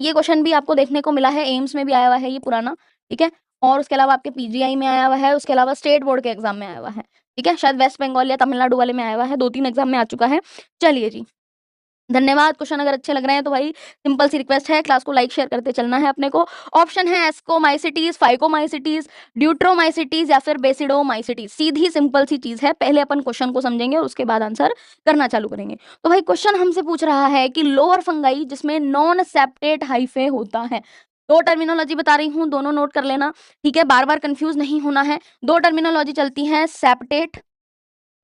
ये क्वेश्चन भी आपको देखने को मिला है, एम्स में भी आया हुआ है ये पुराना, ठीक है? और उसके अलावा आपके पीजीआई में आया हुआ है, उसके अलावा स्टेट बोर्ड के एग्जाम में आया हुआ है, ठीक है? शायद वेस्ट बंगाल या तमिलनाडु वाले में आया हुआ है, 2-3 एग्जाम में आ चुका है। चलिए जी, धन्यवाद। क्वेश्चन अगर अच्छे लग रहे हैं तो भाई सिंपल सी रिक्वेस्ट है, क्लास को लाइक शेयर करते चलना है अपने को। ऑप्शन है एस्कोमाइसिटीज, फाइकोमाइसिटीज, ड्यूट्रोमाइसिटीज या फिर बेसिडोमाइसिटीज। सीधी सिंपल सी चीज है, पहले अपन क्वेश्चन को समझेंगे और उसके बाद आंसर करना चालू करेंगे। तो भाई क्वेश्चन हमसे पूछ रहा है कि लोअर फंगाई जिसमें नॉन सेप्टेट हाइफे होता है। दो टर्मिनोलॉजी बता रही हूँ, दोनों नोट कर लेना, ठीक है? बार बार कंफ्यूज नहीं होना है। दो टर्मिनोलॉजी चलती है, सेप्टेट,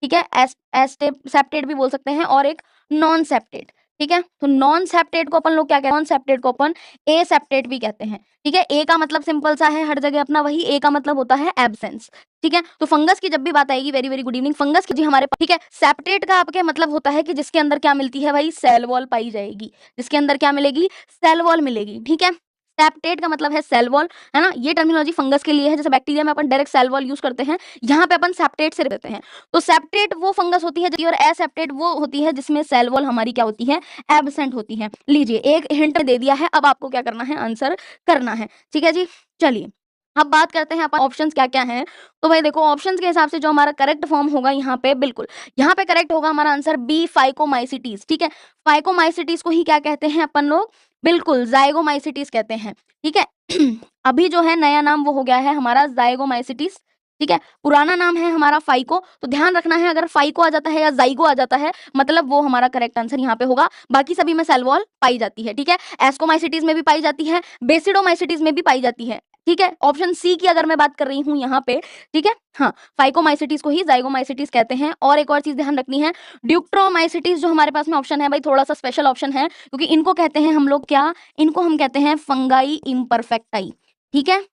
ठीक है, सेप्टेट भी बोल सकते हैं, और एक नॉन सेप्टेट, ठीक है? तो नॉन सेप्टेट को अपन लोग क्या कहते हैं? नॉन सेप्टेट को अपन ए सेप्टेट भी कहते हैं, ठीक है? ए का मतलब सिंपल सा है, हर जगह अपना वही ए का मतलब होता है एब्सेंस, ठीक है? तो फंगस की जब भी बात आएगी, very very good evening, fungus की जी हमारे पास, ठीक है? सेप्टेट का आपके मतलब होता है कि जिसके अंदर क्या मिलती है भाई? सेल वॉल पाई जाएगी, जिसके अंदर क्या मिलेगी? सेल वॉल मिलेगी, ठीक है? सेप्टेट का मतलब है सेल वॉल, है ना? ये टर्मिनोलॉजी फंगस के लिए है, जैसे बैक्टीरिया में अपन डायरेक्ट सेल वॉल यूज करते हैं, यहाँ पे अपन सेप्टेट से देते हैं। तो सेप्टेट वो फंगस होती है जी, और एसेप्टेट वो होती है जिसमें सेल वॉल हमारी क्या होती है? एब्सेंट होती है। लीजिए, एक हिंट दे दिया है, अब आपको क्या करना है? आंसर करना है, ठीक है जी? चलिए, अब बात करते हैं अपन ऑप्शंस क्या क्या हैं। तो भाई देखो, ऑप्शंस के हिसाब से जो हमारा करेक्ट फॉर्म होगा यहाँ पे, बिल्कुल यहाँ पे करेक्ट होगा हमारा आंसर बी, फाइकोमाइसिटीज, ठीक है? फाइकोमाइसिटीज को ही क्या कहते हैं अपन लोग? बिल्कुल जाइगोमाइसिटीज कहते हैं, ठीक है? अभी जो है नया नाम वो हो गया है हमारा जाइगोमाइसिटीज, ठीक है? पुराना नाम है हमारा फाइको। तो ध्यान रखना है, अगर फाइको आ जाता है या जाइगो आ जाता है, मतलब वो हमारा करेक्ट आंसर यहाँ पे होगा। बाकी सभी में सेल वॉल पाई जाती है, ठीक है? एस्कोमाइसिटीज में भी पाई जाती है, बेसिडोमाइसिटीज में भी पाई जाती है, ठीक है? ऑप्शन सी की अगर मैं बात कर रही हूँ यहाँ पे, ठीक है? हाँ, फाइकोमाइसिटीज को ही जाइगोमाइसिटीज कहते हैं। और एक और चीज ध्यान रखनी है, ड्यूक्ट्रोमाइसिटीज जो हमारे पास में ऑप्शन है भाई, थोड़ा सा स्पेशल ऑप्शन है, क्योंकि इनको कहते हैं हम लोग क्या? इनको हम कहते हैं फंगाई इम्परफेक्टाई, ठीक है?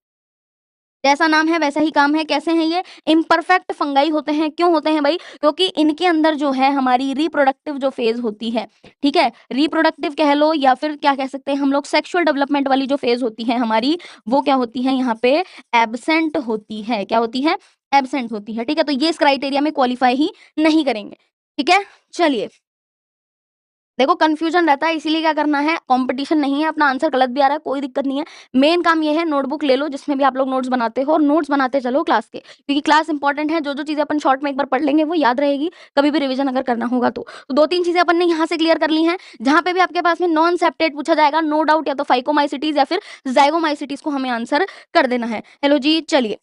जैसा नाम है वैसा ही काम है। कैसे हैं ये? इम्परफेक्ट फंगाई होते हैं। क्यों होते हैं भाई? क्योंकि इनके अंदर जो है हमारी रिप्रोडक्टिव जो फेज होती है, ठीक है? रिप्रोडक्टिव कह लो या फिर क्या कह सकते हैं हम लोग, सेक्सुअल डेवलपमेंट वाली जो फेज होती है हमारी, वो क्या होती है यहाँ पे? एब्सेंट होती है। क्या होती है? एब्सेंट होती है, ठीक है? तो ये इस क्राइटेरिया में क्वालिफाई ही नहीं करेंगे, ठीक है? चलिए, देखो कंफ्यूजन रहता है, इसीलिए क्या करना है? कंपटीशन नहीं है, अपना आंसर गलत भी आ रहा है कोई दिक्कत नहीं है। मेन काम ये है, नोटबुक ले लो जिसमें भी आप लोग नोट्स बनाते हो, और नोट्स बनाते चलो क्लास के, क्योंकि क्लास इंपॉर्टेंट है। जो जो चीजें अपन शॉर्ट में एक बार पढ़ लेंगे वो याद रहेगी, कभी भी रिवीजन अगर करना होगा तो 2-3 चीजें अपन ने यहाँ से क्लियर कर ली हैं। जहां पे भी आपके पास में नॉन सेप्टेट पूछा जाएगा, नो डाउट या तो फाइकोमाइसिटीज या फिर जाइगोमाइसिटीज को हमें आंसर कर देना है। हेलो जी, चलिए,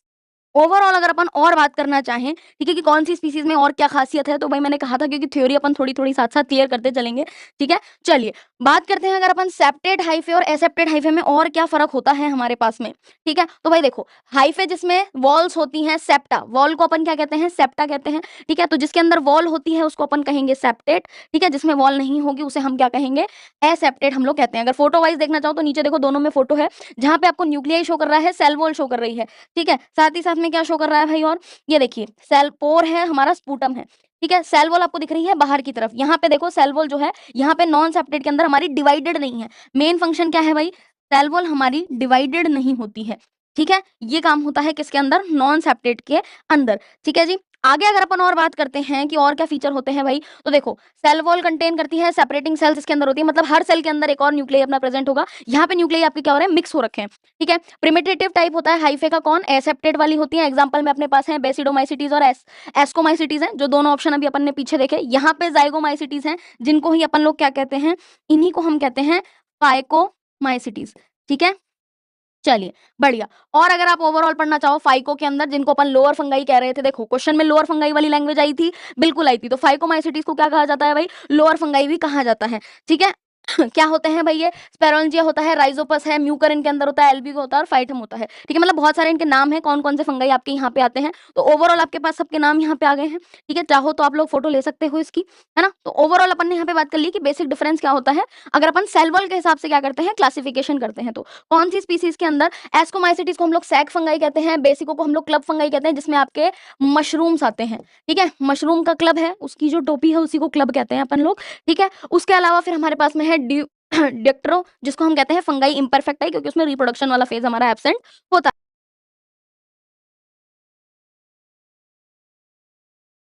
ओवरऑल अगर अपन और बात करना चाहें, ठीक है, कि कौन सी स्पीसीज में और क्या खासियत है, तो भाई मैंने कहा था, क्योंकि थ्योरी अपन थोड़ी थोड़ी साथ साथ क्लियर करते चलेंगे, ठीक है? चलिए, बात करते हैं अगर अपन सेप्टेड हाइफे और एसेप्टेड हाइफे में और क्या फर्क होता है हमारे पास में, ठीक है? तो भाई देखो, हाइफे जिसमें वॉल्स होती हैं, सेप्टा, वॉल को अपन क्या कहते हैं? सेप्टा कहते हैं, ठीक है? तो जिसके अंदर वॉल होती है उसको अपन कहेंगे सेप्टेड, ठीक है? जिसमें वॉल नहीं होगी उसे हम क्या कहेंगे? एसेप्टेड हम लोग कहते हैं। अगर फोटो वाइज देखना चाहो तो नीचे देखो, दोनों में फोटो है, जहां पे आपको न्यूक्लियाई शो कर रहा है, सेल वॉल शो कर रही है, ठीक है? साथ ही साथ में क्या शो कर रहा है भाई? और ये देखिए, सेल पोर है हमारा, स्पूटम है, ठीक है? सेल वॉल आपको दिख रही है बाहर की तरफ। यहाँ पे देखो, सेल वॉल जो है यहाँ पे नॉन सेप्टेड के अंदर हमारी डिवाइडेड नहीं है। मेन फंक्शन क्या है भाई? सेल वॉल हमारी डिवाइडेड नहीं होती है, ठीक है? ये काम होता है किसके अंदर? नॉन सेप्टेड के अंदर, ठीक है जी? आगे अगर अपन और बात करते हैं कि और क्या फीचर होते हैं भाई, तो देखो, सेल वॉल कंटेन करती है सेपरेटिंग सेल्स, इसके अंदर होती है, मतलब हर सेल के अंदर एक और न्यूक्लियस अपना प्रेजेंट होगा। यहाँ पे न्यूक्लियस आपके क्या हो रहे हैं? मिक्स हो रखे हैं, ठीक है? प्रिमिटिव टाइप होता है हाइफे का, कौन? एसेप्टेड वाली होती है। एग्जांपल में अपने पास है बेसिडोमाइसिटीज और एस्कोमाइसिटीज हैं, जो दोनों ऑप्शन अभी अपन ने पीछे देखे। यहाँ पे जाइगोमाइसिटीज हैं, जिनको ही अपन लोग क्या कहते हैं? इन्हीं को हम कहते हैं फाइकोमाइसिटीज, ठीक है? चलिए, बढ़िया। और अगर आप ओवरऑल पढ़ना चाहो फाइको के अंदर, जिनको अपन लोअर फंगाई कह रहे थे, देखो क्वेश्चन में लोअर फंगाई वाली लैंग्वेज आई थी, बिल्कुल आई थी। तो फाइकोमाइसिटीज को क्या कहा जाता है भाई? लोअर फंगाई भी कहा जाता है, ठीक है? क्या होते हैं भाई? ये स्पेरोंजिया होता है, राइजोपस है, म्यूकर इनके अंदर होता है, एल्बिगो होता है और फाइटम होता है, ठीक है? मतलब बहुत सारे इनके नाम हैं, कौन कौन से फंगाई आपके यहाँ पे आते हैं। तो ओवरऑल आपके पास सबके नाम यहाँ पे आ गए हैं, ठीक है? चाहो तो आप लोग फोटो ले सकते हो इसकी, है ना? तो ओवरऑल अपन ने यहाँ पे बात कर ली कि बेसिक डिफरेंस क्या होता है अगर अपन सेल वॉल के हिसाब से क्या करते हैं? क्लासिफिकेशन करते हैं। तो कौन सी स्पीसीज के अंदर एस्कोमाइसिटीज को हम लोग सैक फंगाई कहते हैं, बेसिको को हम लोग क्लब फंगाई कहते हैं, जिसमें आपके मशरूम्स आते हैं, ठीक है? मशरूम का क्लब है, उसकी जो टोपी है उसी को क्लब कहते हैं अपन लोग, ठीक है? उसके अलावा फिर हमारे पास में है डेक्ट्रो, जिसको हम कहते हैं फंगाई इम्परफेक्टाई, क्योंकि उसमें रिप्रोडक्शन वाला फेज हमारा एब्सेंट होता है।